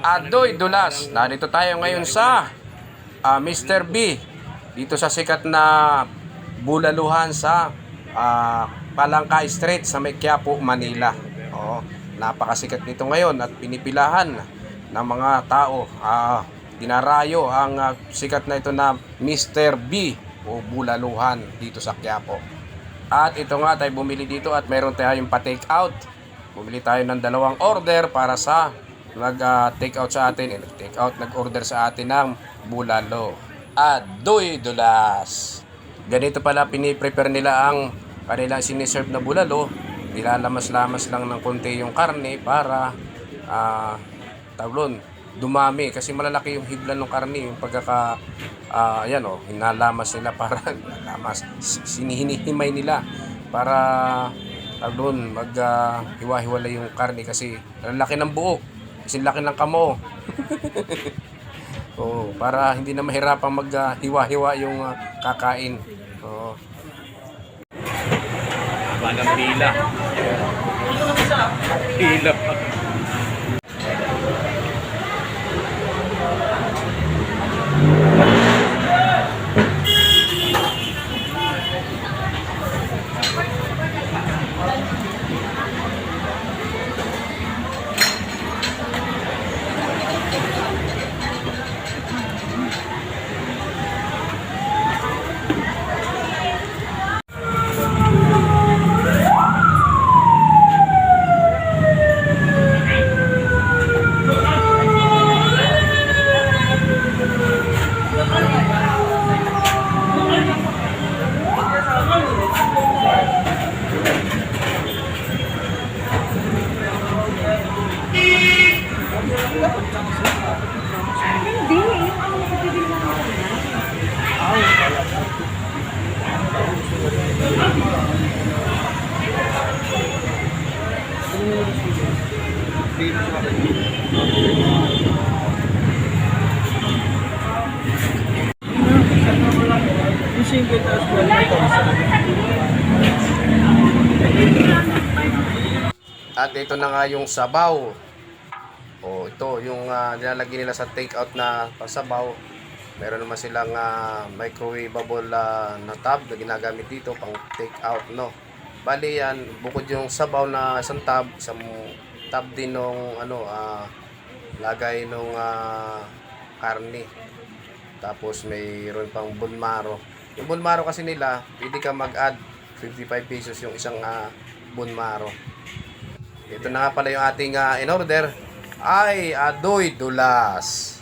Adoy Dulas. Narito tayo ngayon sa Mr. B. Dito sa sikat na bulaluhan sa Palangka Street sa May Quiapo, Manila. Oo, napakasikat nito ngayon at pinipilahan ng mga tao. Dinarayo ang sikat na ito na Mr. B o bulaluhan dito sa Quiapo. At ito nga tayo bumili dito at meron tayong pa-take out. Bumili tayo ng 2 order para sa nag-take out sa atin. Take out, nag-order sa atin ng bulalo. Adoy Dulas. Ganito pala piniprepare nila ang kanilang siniserve na bulalo. Nilalamas-lamas lang ng konti yung karne para tablon, dumami. Kasi malalaki yung hibla ng karne. Yung pagkaka, ayan o, hinalamas nila para, sinihinihimay nila para tablon, hiwa-hiwalay yung karne kasi laki ng buo. Kasi laki ng kamo. Oo, para hindi na mahirapang maghiwa-hiwa yung kakain. Oo. Walang pila. Pila pa. Hindi, yung ano nakabibili lang ako na. At ito na nga yung sabaw. O ito yung nilalagay nila sa take out na pasabaw. Meron naman silang microwavable na tab na ginagamit dito pang take out, no. Bali yan, bukod yung sabaw na isang tab din nung lagay nung karne. Tapos mayroon pang bone marrow. Yung bone marrow kasi nila, pwede ka mag-add 55 pesos yung isang bone marrow. Ito na nga pala yung ating in-order ay Adoy Dulas.